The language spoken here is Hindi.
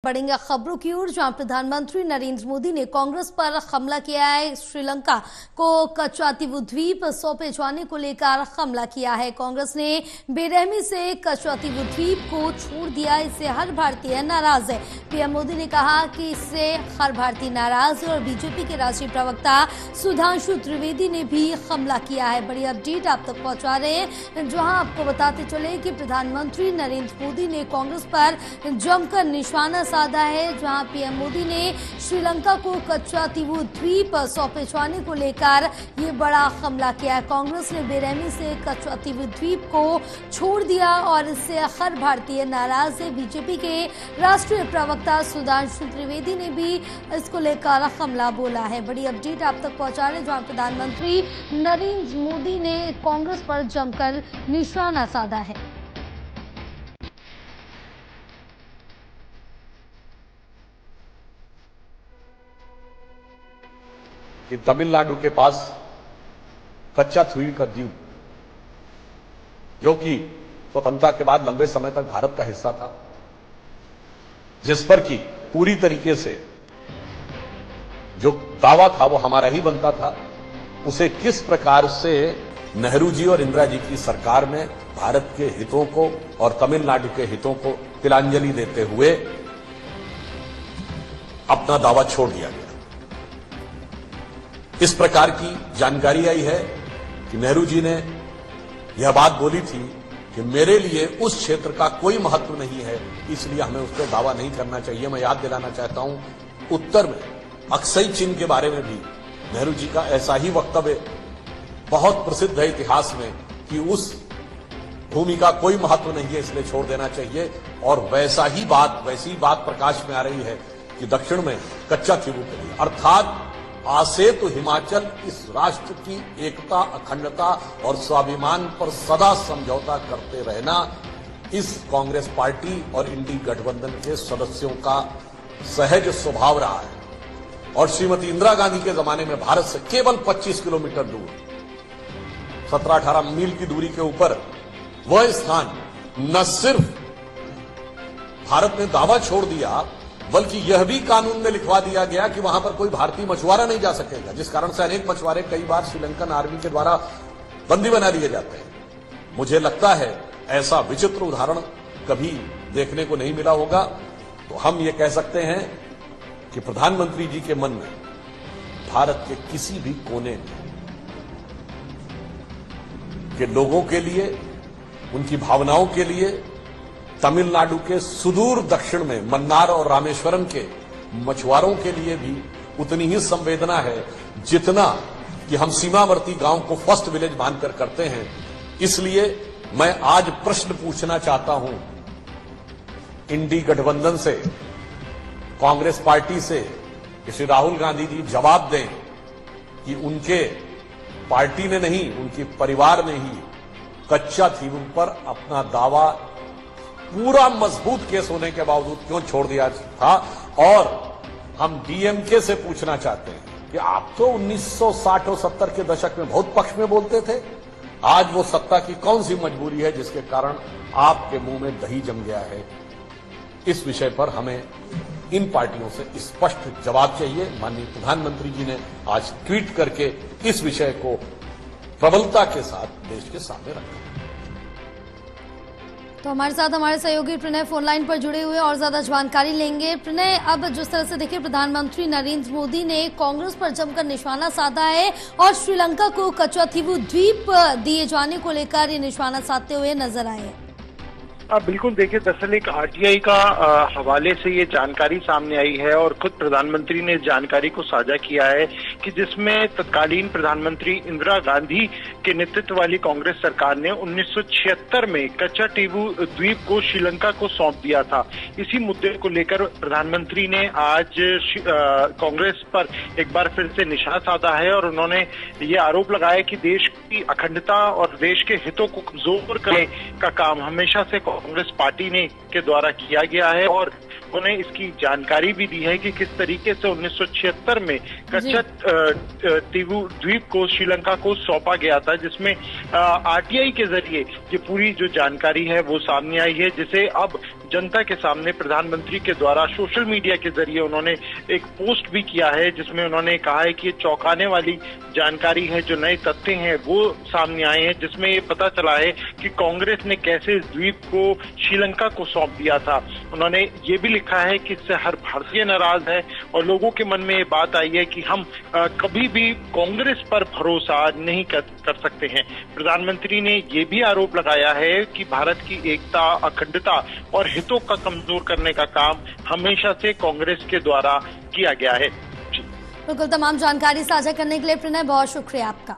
बढ़ेंगे खबरों की ओर, जहां प्रधानमंत्री नरेंद्र मोदी ने कांग्रेस पर हमला किया है। श्रीलंका को कच्चातीवू द्वीप सौंपे जाने को लेकर हमला किया है। कांग्रेस ने बेरहमी से कच्चातीवू द्वीप को छोड़ दिया, इससे हर भारतीय नाराज है। पीएम मोदी ने कहा कि इससे हर भारतीय नाराज है और बीजेपी के राष्ट्रीय प्रवक्ता सुधांशु त्रिवेदी ने भी हमला किया है। बड़ी अपडेट आप तक पहुंचा रहे हैं, जहां आपको बताते चले कि प्रधानमंत्री नरेंद्र मोदी ने कांग्रेस पर जमकर निशाना साधा है, जहां पीएम मोदी ने श्रीलंका को कच्चातीवू द्वीप सौंपे जाने को लेकर ये बड़ा हमला किया है। कांग्रेस ने बेरहमी से कच्चातीवू द्वीप को छोड़ दिया और इससे हर भारतीय नाराज है। बीजेपी के राष्ट्रीय प्रवक्ता सुधांशु त्रिवेदी ने भी इसको लेकर हमला बोला है। बड़ी अपडेट आप तक पहुंचा रहे हैं, जहां प्रधानमंत्री नरेंद्र मोदी ने कांग्रेस पर जमकर निशाना साधा है। कि तमिलनाडु के पास कच्चाथीवू का द्वीप, जो कि स्वतंत्रता के बाद लंबे समय तक भारत का हिस्सा था, जिस पर कि पूरी तरीके से जो दावा था वो हमारा ही बनता था, उसे किस प्रकार से नेहरू जी और इंदिरा जी की सरकार में भारत के हितों को और तमिलनाडु के हितों को तिलांजलि देते हुए अपना दावा छोड़ दिया गया। इस प्रकार की जानकारी आई है कि नेहरू जी ने यह बात बोली थी कि मेरे लिए उस क्षेत्र का कोई महत्व नहीं है, इसलिए हमें उस पर दावा नहीं करना चाहिए। मैं याद दिलाना चाहता हूं, उत्तर में अक्सई चीन के बारे में भी नेहरू जी का ऐसा ही वक्तव्य बहुत प्रसिद्ध है इतिहास में कि उस भूमि का कोई महत्व नहीं है, इसलिए छोड़ देना चाहिए। और वैसी बात प्रकाश में आ रही है कि दक्षिण में कच्चाथीवू के लिए, अर्थात आसे तो हिमाचल इस राष्ट्र की एकता, अखंडता और स्वाभिमान पर सदा समझौता करते रहना इस कांग्रेस पार्टी और इंडी गठबंधन के सदस्यों का सहज स्वभाव रहा है। और श्रीमती इंदिरा गांधी के जमाने में भारत से केवल 25 किलोमीटर दूर, 17-18 मील की दूरी के ऊपर वह स्थान न सिर्फ भारत ने दावा छोड़ दिया, बल्कि यह भी कानून में लिखवा दिया गया कि वहां पर कोई भारतीय मछुआरा नहीं जा सकेगा, जिस कारण से अनेक मछुआरे कई बार श्रीलंकन आर्मी के द्वारा बंदी बना दिए जाते हैं। मुझे लगता है ऐसा विचित्र उदाहरण कभी देखने को नहीं मिला होगा। तो हम ये कह सकते हैं कि प्रधानमंत्री जी के मन में भारत के किसी भी कोने के लोगों के लिए, उनकी भावनाओं के लिए, तमिलनाडु के सुदूर दक्षिण में मन्नार और रामेश्वरम के मछुआरों के लिए भी उतनी ही संवेदना है जितना कि हम सीमावर्ती गांव को फर्स्ट विलेज मानकर करते हैं। इसलिए मैं आज प्रश्न पूछना चाहता हूं इंडी गठबंधन से, कांग्रेस पार्टी से, कि श्री राहुल गांधी जी जवाब दें कि उनके पार्टी ने नहीं, उनके परिवार ने ही कच्चाथीवू पर अपना दावा पूरा मजबूत केस होने के बावजूद क्यों छोड़ दिया था। और हम डीएमके से पूछना चाहते हैं कि आप तो 1960 और 70 के दशक में बहुत पक्ष में बोलते थे, आज वो सत्ता की कौन सी मजबूरी है जिसके कारण आपके मुंह में दही जम गया है। इस विषय पर हमें इन पार्टियों से स्पष्ट जवाब चाहिए। माननीय प्रधानमंत्री जी ने आज ट्वीट करके इस विषय को प्रबलता के साथ देश के सामने रखा। तो हमारे साथ हमारे सहयोगी प्रणय फोन लाइन पर जुड़े हुए और ज्यादा जानकारी लेंगे। प्रणय, अब जिस तरह से देखिए प्रधानमंत्री नरेंद्र मोदी ने कांग्रेस पर जमकर निशाना साधा है और श्रीलंका को कच्चाथीवू द्वीप दिए जाने को लेकर ये निशाना साधते हुए नजर आए हैं। बिल्कुल, देखिए दरअसल एक आरटीआई का हवाले से ये जानकारी सामने आई है और खुद प्रधानमंत्री ने इस जानकारी को साझा किया है कि जिसमें तत्कालीन प्रधानमंत्री इंदिरा गांधी के नेतृत्व वाली कांग्रेस सरकार ने 1976 में कच्चाथीवू द्वीप को श्रीलंका को सौंप दिया था। इसी मुद्दे को लेकर प्रधानमंत्री ने आज कांग्रेस पर एक बार फिर से निशाना साधा है और उन्होंने ये आरोप लगाया कि देश की अखंडता और देश के हितों को कमजोर करने का काम हमेशा से कांग्रेस पार्टी ने के द्वारा किया गया है। और उन्हें इसकी जानकारी भी दी है कि किस तरीके से 1976 में कच्चाथीवू द्वीप को श्रीलंका को सौंपा गया था, जिसमें आरटीआई के जरिए ये पूरी जो जानकारी है वो सामने आई है, जिसे अब जनता के सामने प्रधानमंत्री के द्वारा सोशल मीडिया के जरिए उन्होंने एक पोस्ट भी किया है, जिसमें उन्होंने कहा है कि ये चौंकाने वाली जानकारी है, जो नए तथ्य हैं वो सामने आए हैं, जिसमें ये पता चला है कि कांग्रेस ने कैसे इस द्वीप को श्रीलंका को सौंप दिया था। उन्होंने ये भी लिखा है कि इससे हर भारतीय नाराज है और लोगों के मन में ये बात आई है कि हम कभी भी कांग्रेस पर भरोसा नहीं कर सकते हैं। प्रधानमंत्री ने ये भी आरोप लगाया है कि भारत की एकता, अखंडता और हितों का कमजोर करने का काम हमेशा से कांग्रेस के द्वारा किया गया है। बिल्कुल, तमाम जानकारी साझा करने के लिए प्रणय बहुत शुक्रिया आपका।